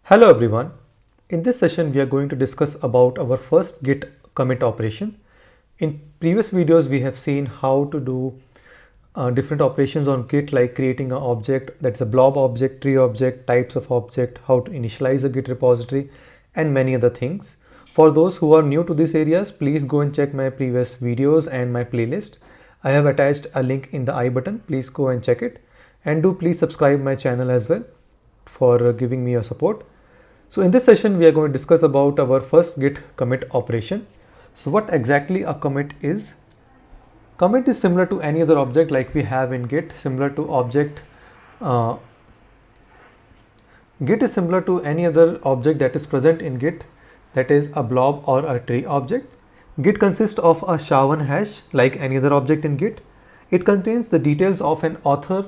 Hello everyone. In this session we are going to discuss about our first git commit operation. In previous videos we have seen how to do different operations on git, like creating an object, that's a blob object, tree object, types of object, how to initialize a git repository, and many other things. For those who are new to these areas, please go and check my previous videos and my playlist. I have attached a link in the I button. Please go and check it, and do please subscribe my channel as well for giving me your support. So in this session we are going to discuss about our first git commit operation. So what exactly a commit is? Commit is similar to any other object like we have in git, similar to object. uh, Git is similar to any other object that is present in git, that is a blob or a tree object. Git consists of a SHA-1 hash like any other object in git. It contains the details of an author,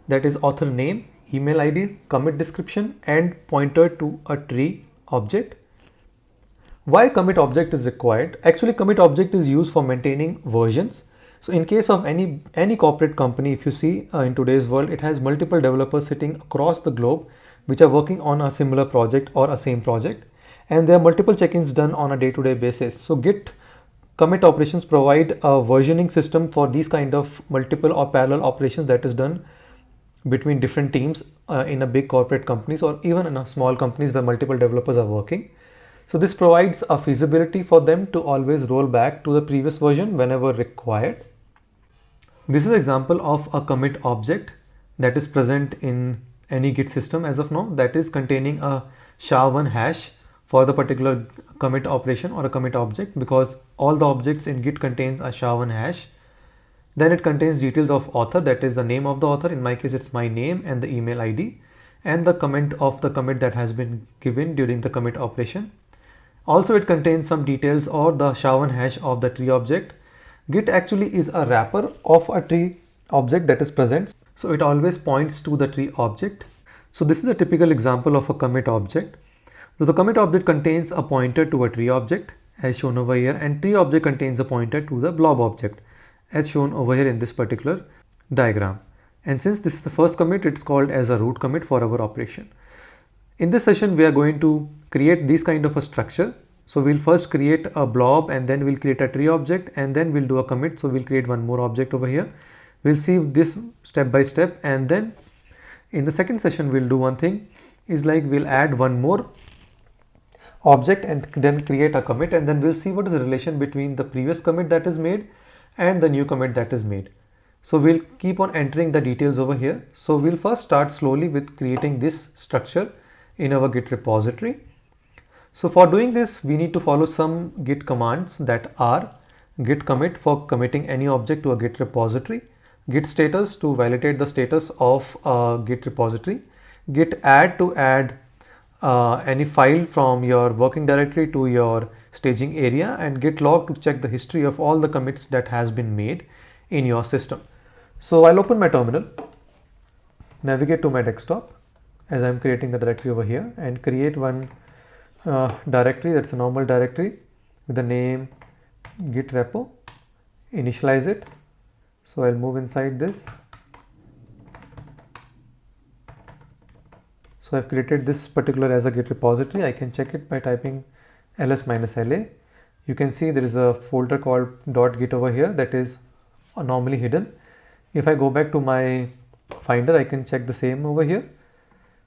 that is author name, email ID, commit description, and pointer to a tree object. Why commit object is required? Actually, commit object is used for maintaining versions. So in case of any corporate company, if you see in today's world, it has multiple developers sitting across the globe which are working on a similar project or a same project, and there are multiple check-ins done on a day-to-day basis. So git commit operations provide a versioning system for these kind of multiple or parallel operations that is done between different teams in a big corporate companies or even in a small companies where multiple developers are working. So this provides a feasibility for them to always roll back to the previous version whenever required. This is an example of a commit object that is present in any git system as of now, that is containing a SHA-1 hash for the particular commit operation or a commit object, because all the objects in git contains a SHA-1 hash. Then it contains details of author, that is the name of the author. In my case it's my name and the email ID, and the comment of the commit that has been given during the commit operation. Also it contains some details or the SHA-1 hash of the tree object. Git actually is a wrapper of a tree object that is present, so it always points to the tree object. So this is a typical example of a commit object. So the commit object contains a pointer to a tree object as shown over here, and tree object contains a pointer to the blob object as shown over here in this particular diagram. And since this is the first commit, it's called as a root commit for our operation. In this session we are going to create this kind of a structure. So we'll first create a blob, and then we'll create a tree object, and then we'll do a commit. So we'll create one more object over here. We'll see this step by step, and then in the second session we'll do one thing is like we'll add one more object and then create a commit, and then we'll see what is the relation between the previous commit that is made and the new commit that is made. So we'll keep on entering the details over here. So we'll first start slowly with creating this structure in our git repository. So for doing this we need to follow some git commands that are git commit for committing any object to a git repository, git status to validate the status of a git repository, git add to add any file from your working directory to your staging area, and git log to check the history of all the commits that has been made in your system. So I'll open my terminal, navigate to my desktop as I'm creating the directory over here, and create one directory, that's a normal directory with the name git repo, initialize it. So I'll move inside this. So I've created this particular as a git repository. I can check it by typing ls-la. You can see there is a folder called .git over here that is normally hidden. If I go back to my finder, I can check the same over here.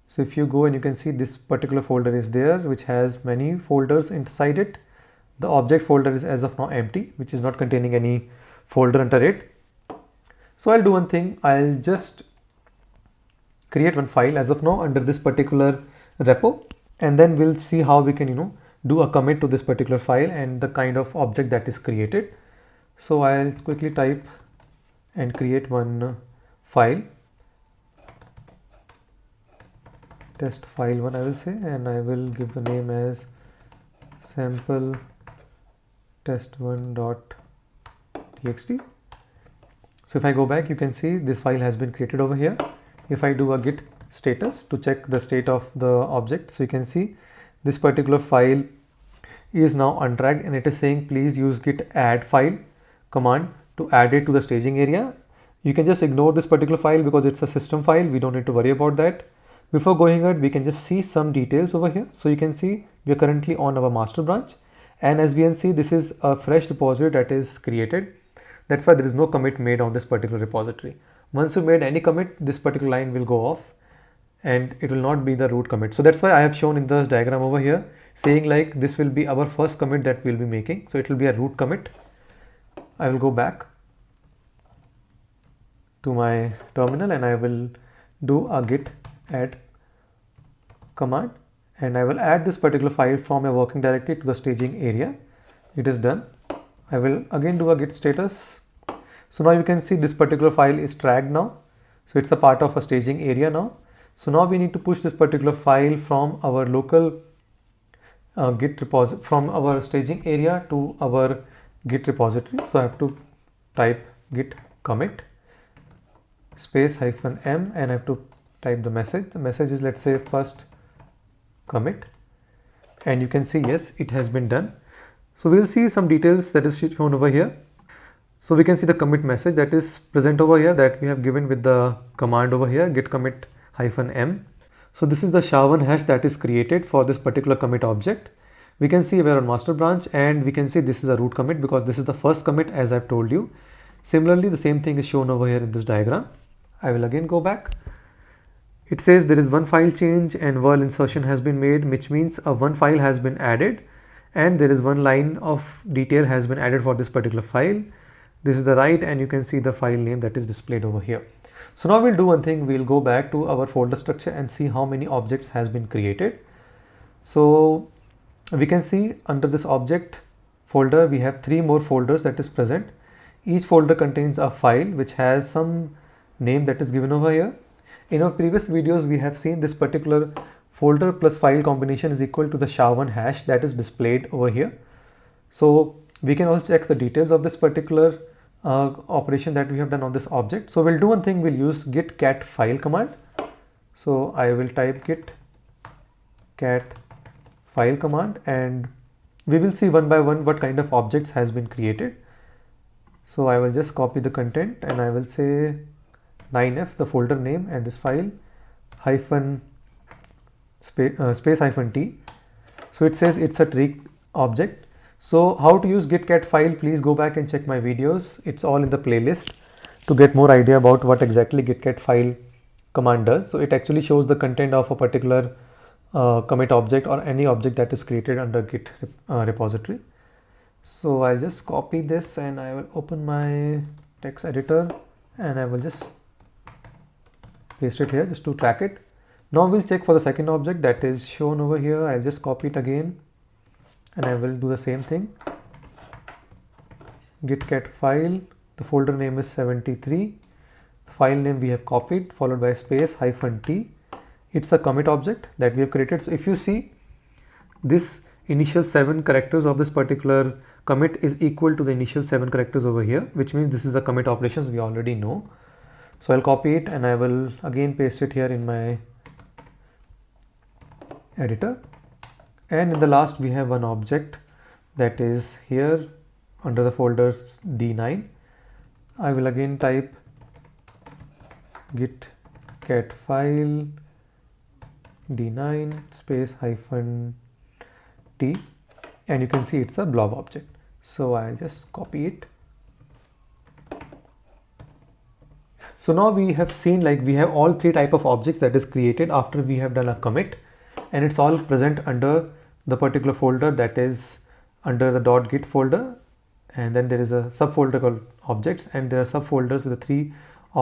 So if you go and you can see this particular folder is there, which has many folders inside it. The object folder is as of now empty, which is not containing any folder under it. So I'll do one thing, I'll just create one file as of now under this particular repo, and then we'll see how we can do a commit to this particular file and the kind of object that is created. So I'll quickly type and create one file, test file 1 I will say, and I will give the name as sample test1.txt. So if I go back, you can see this file has been created over here. If I do a git status to check the state of the object, so you can see this particular file is now untracked, and it is saying please use git add file command to add it to the staging area. You can just ignore this particular file because it's a system file, we don't need to worry about that. Before going ahead, we can just see some details over here. So you can see we are currently on our master branch, and as we can see, this is a fresh repository that is created. That's why there is no commit made on this particular repository. Once you made any commit, this particular line will go off and it will not be the root commit. So that's why I have shown in this diagram over here saying like this will be our first commit that we'll be making. So it will be a root commit. I will go back to my terminal and I will do a git add command, and I will add this particular file from a working directory to the staging area. It is done. I will again do a git status. So now you can see this particular file is tagged now. So it's a part of a staging area now. So now we need to push this particular file from our local git repository, from our staging area to our git repository. So I have to type git commit space -m and I have to type the message. The message is, let's say, first commit, and you can see yes, it has been done. So we'll see some details that is shown over here. So we can see the commit message that is present over here that we have given with the command over here, git commit -m. So this is the SHA-1 hash that is created for this particular commit object. We can see we're on master branch, and we can see this is a root commit because this is the first commit, as I've told you. Similarly, the same thing is shown over here in this diagram. I will again go back. It says there is one file change and while insertion has been made, which means one file has been added and there is one line of detail has been added for this particular file. This is the right, and you can see the file name that is displayed over here. So now we'll do one thing. We'll go back to our folder structure and see how many objects has been created. So we can see under this object folder, we have 3 more folders that is present. Each folder contains a file which has some name that is given over here. In our previous videos, we have seen this particular folder plus file combination is equal to the SHA-1 hash that is displayed over here. So we can also check the details of this particular operation that we have done on this object. So we'll do one thing. We'll use git cat file command. So I will type git cat file command, and we will see one by one what kind of objects has been created. So I will just copy the content and I will say 9f, the folder name, and this file space -t. So it says it's a tree object. So how to use git cat file, please go back and check my videos. It's all in the playlist to get more idea about what exactly git cat file command does. So it actually shows the content of a particular commit object or any object that is created under git repository. So I'll just copy this and I will open my text editor and I will just paste it here just to track it. Now we'll check for the second object that is shown over here. I'll just copy it again and I will do the same thing. Git cat file, the folder name is 73. The file name we have copied followed by space -t. It's a commit object that we have created. So if you see, this initial 7 characters of this particular commit is equal to the initial 7 characters over here, which means this is the commit operations we already know. So I'll copy it and I will again paste it here in my editor. And in the last we have one object that is here under the folder D9. I will again type git cat file D9 space -t, and you can see it's a blob object. So I'll just copy it. So now we have seen like we have all 3 type of objects that is created after we have done a commit, and it's all present under the particular folder that is under the .git folder, and then there is a subfolder called objects, and there are subfolders with the 3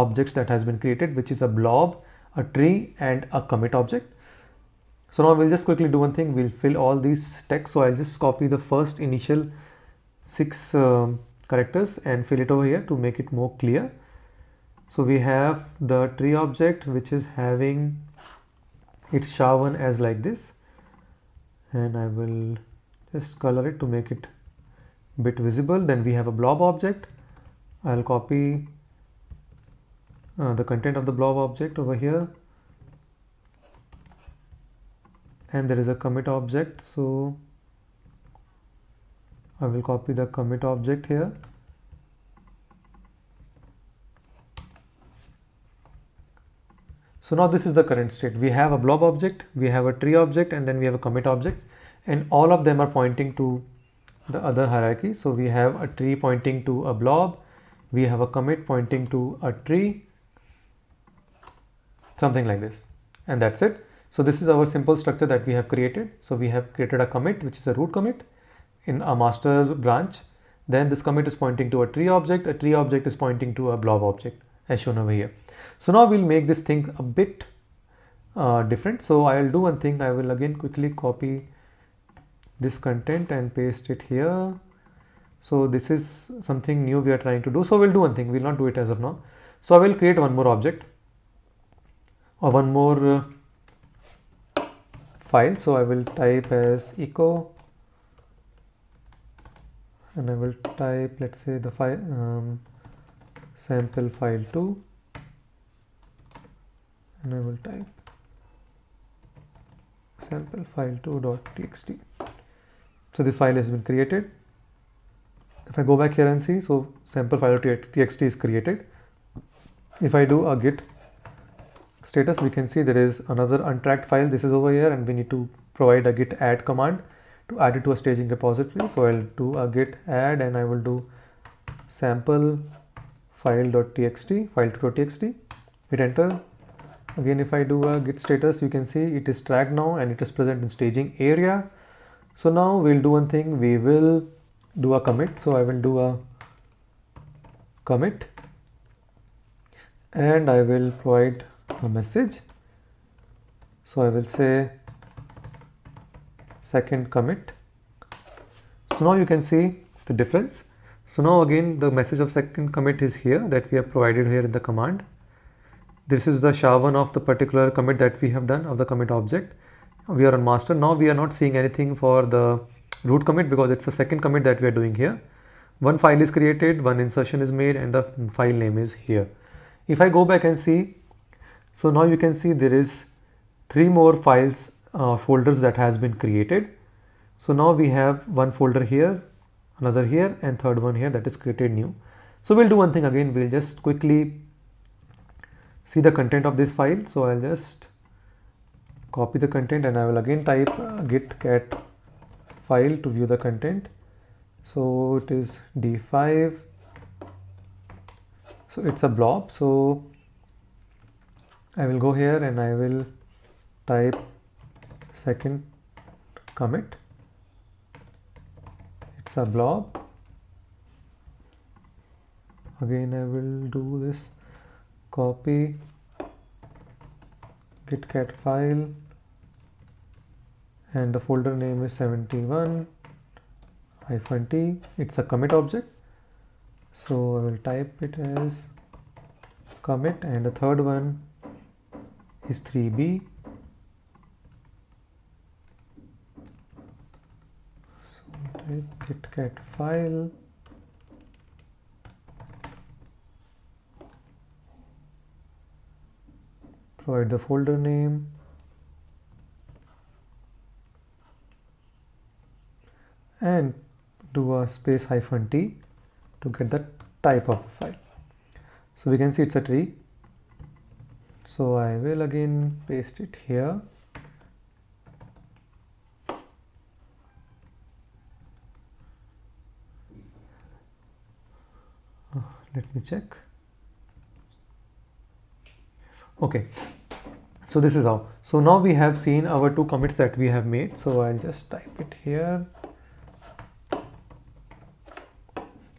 objects that has been created, which is a blob, a tree, and a commit object. So now we'll just quickly do one thing. We'll fill all these text. So I'll just copy the first initial 6 characters and fill it over here to make it more clear. So we have the tree object which is having its SHA-1 as like this, and I will just color it to make it a bit visible. Then we have a blob object. I'll copy the content of the blob object over here, and there is a commit object, so I will copy the commit object here. So now this is the current state. We have a blob object, we have a tree object, and then we have a commit object, and all of them are pointing to the other hierarchy. So we have a tree pointing to a blob, we have a commit pointing to a tree, something like this, and that's it. So this is our simple structure that we have created. So we have created a commit, which is a root commit in a master branch. Then this commit is pointing to a tree object is pointing to a blob object, as shown over here. So now we'll make this thing a bit different. So I'll do one thing. I will again quickly copy this content and paste it here. So this is something new we are trying to do. So we'll do one thing. We'll not do it as of now. So I will create one more object or one more file. So I will type as echo, and I will type, let's say, the file sample file2, and I will type sample file2.txt. So this file has been created. If I go back here and see, so sample file.txt is created. If I do a git status, we can see there is another untracked file. This is over here, and we need to provide a git add command to add it to a staging repository. So I'll do a git add, and I will do sample file.txt, file2.txt, hit enter. Again, if I do a git status, you can see it is tracked now and it is present in staging area. So now we'll do one thing. We will do a commit. So I will do a commit, and I will provide a message. So I will say second commit. So now you can see the difference. So now again the message of second commit is here, that we have provided here in the command. This is the SHA-1 of the particular commit that we have done of the commit object. We are on master. Now we are not seeing anything for the root commit because it's the second commit that we are doing here. One file is created, one insertion is made, and the file name is here. If I go back and see, so now you can see there is 3 more files, folders that has been created. So now we have one folder here, another here, and third one here that is created new. So we'll do one thing again. We'll just quickly see the content of this file. So I'll just copy the content, and I will again type git cat file to view the content. So it is d5. So it's a blob. So I will go here and I will type second commit. It's a blob. Again, I will do this copy git cat file, and the folder name is 71-t. It's a commit object. So I will type it as commit, and the third one is 3b. So type git cat file, provide the folder name, and do a space -t to get the type of file. So we can see it's a tree. So I will again paste it here. Let me check. Okay, so this is how. So now we have seen our 2 commits that we have made. So I'll just type it here.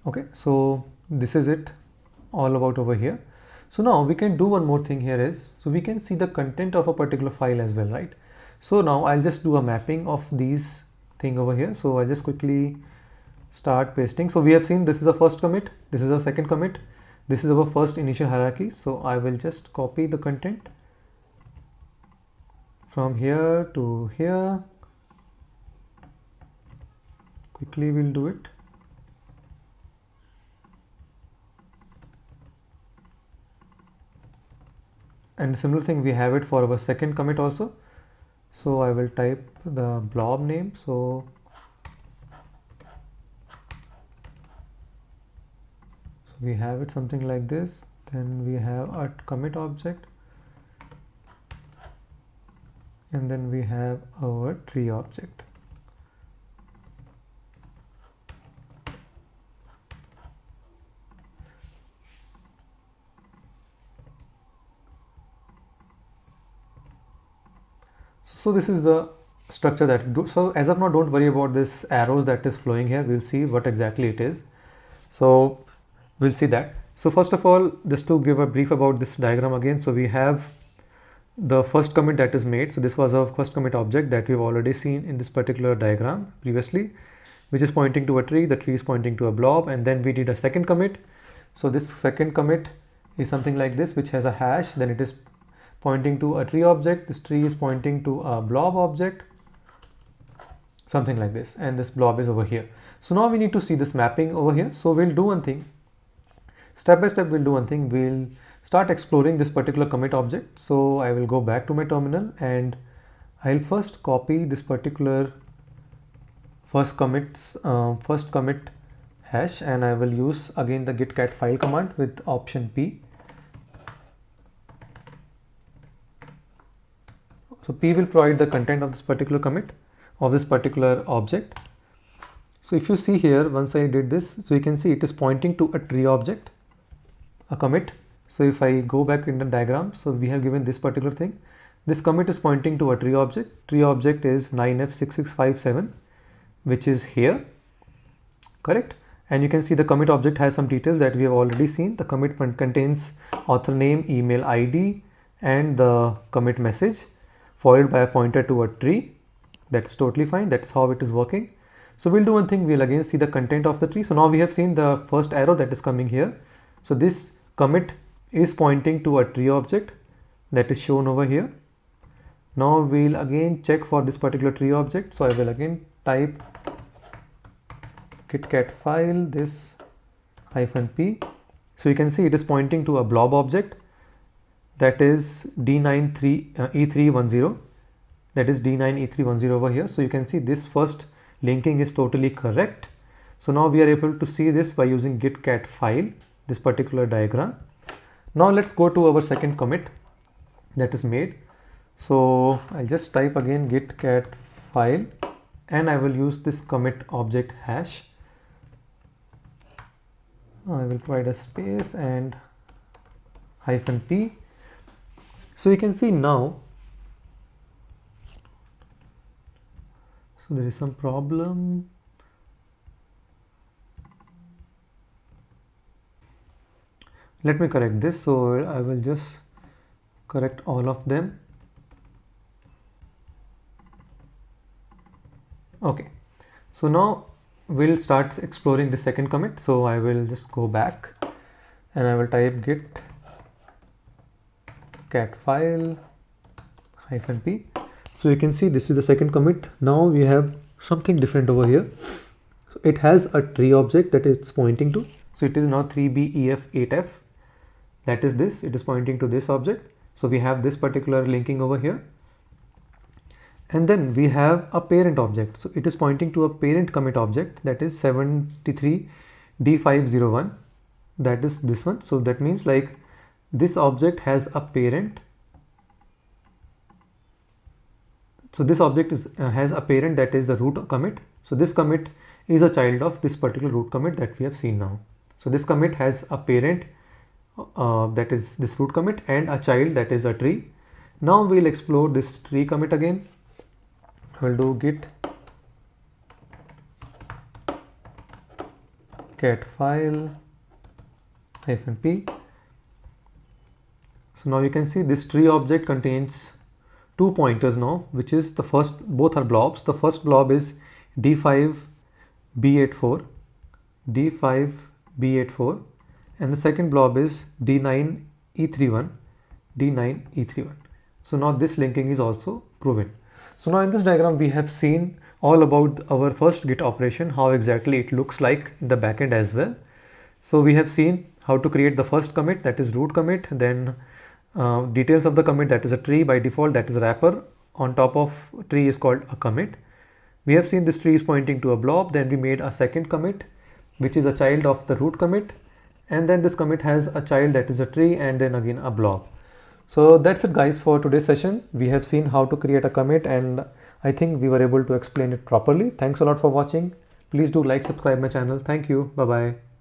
Okay, so this is it all about over here. So now we can do one more thing here is, so we can see the content of a particular file as well, right? So now I'll just do a mapping of these thing over here. So I just quickly start pasting. So we have seen this is the first commit, this is our second commit, this is our first initial hierarchy. So I will just copy the content from here to here. Quickly we'll do it. And similar thing we have it for our second commit also. So I will type the blob name. So we have it something like this. Then we have a commit object. and then we have our tree object. So this is the structure that it do. So as of now, don't worry about this arrows that is flowing here. We'll see what exactly it is. So we'll see that. So first of all, just to give a brief about this diagram again. So we have the first commit that is made. So this was our first commit object that we've already seen in this particular diagram previously, which is pointing to a tree. The tree is pointing to a blob, and then we did a second commit. So this second commit is something like this, which has a hash. Then it is pointing to a tree object. This tree is pointing to a blob object, something like this, and this blob is over here. So now we need to see this mapping over here. So we'll do one thing, step by step. We'll do one thing. We'll start exploring this particular commit object. So I will go back to my terminal, and I'll first copy this particular first commit hash, and I will use again the git cat file command with option P. So P will provide the content of this particular commit of this particular object. So if you see here, once I did this, so you can see it is pointing to a tree object, a commit. So if I go back in the diagram, so we have given this particular thing. This commit is pointing to a tree object. Tree object is 9F6657, which is here, correct? And you can see the commit object has some details that we have already seen. The commit contains author name, email ID, and the commit message, followed by a pointer to a tree. That's totally fine. That's how it is working. So we'll do one thing. We'll again see the content of the tree. So now we have seen the first arrow that is coming here. So this commit is pointing to a tree object that is shown over here. Now we'll again check for this particular tree object. So I will again type gitcat file this -p. So you can see it is pointing to a blob object, that is D9E310, that is D9E310 over here. So you can see this first linking is totally correct. So now we are able to see this by using gitcat file, this particular diagram. Now let's go to our second commit that is made. So I'll just type again gitcat file, and I will use this commit object hash. I will provide a space and -p. So you can see now, so there is some problem. Let me correct this. So I will just correct all of them. Okay, so now we'll start exploring the second commit. So I will just go back and I will type git cat file -p. So you can see this is the second commit. Now we have something different over here. So it has a tree object that it's pointing to. So it is now 3BEF8F. That is this. It is pointing to this object. So we have this particular linking over here. And then we have a parent object. So it is pointing to a parent commit object, that is 73D501. That is this one. So that means like this object has a parent. So this object has a parent, that is the root commit. So this commit is a child of this particular root commit that we have seen now. So this commit has a parent, that is this root commit, and a child, that is a tree. Now we'll explore this tree commit again. We'll do git cat file -p. So now you can see this tree object contains two pointers now, which is the first, both are blobs. The first blob is D5B84, D5B84, and the second blob is D9E31, D9E31. So now this linking is also proven. So now in this diagram we have seen all about our first git operation, how exactly it looks like in the backend as well. So we have seen how to create the first commit, that is root commit, then details of the commit, that is a tree by default, that is wrapper. On top of tree is called a commit. We have seen this tree is pointing to a blob. Then we made a second commit, which is a child of the root commit, and then this commit has a child, that is a tree, and then again a blob. So that's it guys for today's session. We have seen how to create a commit, and I think we were able to explain it properly. Thanks a lot for watching. Please do like, subscribe my channel. Thank you. Bye bye.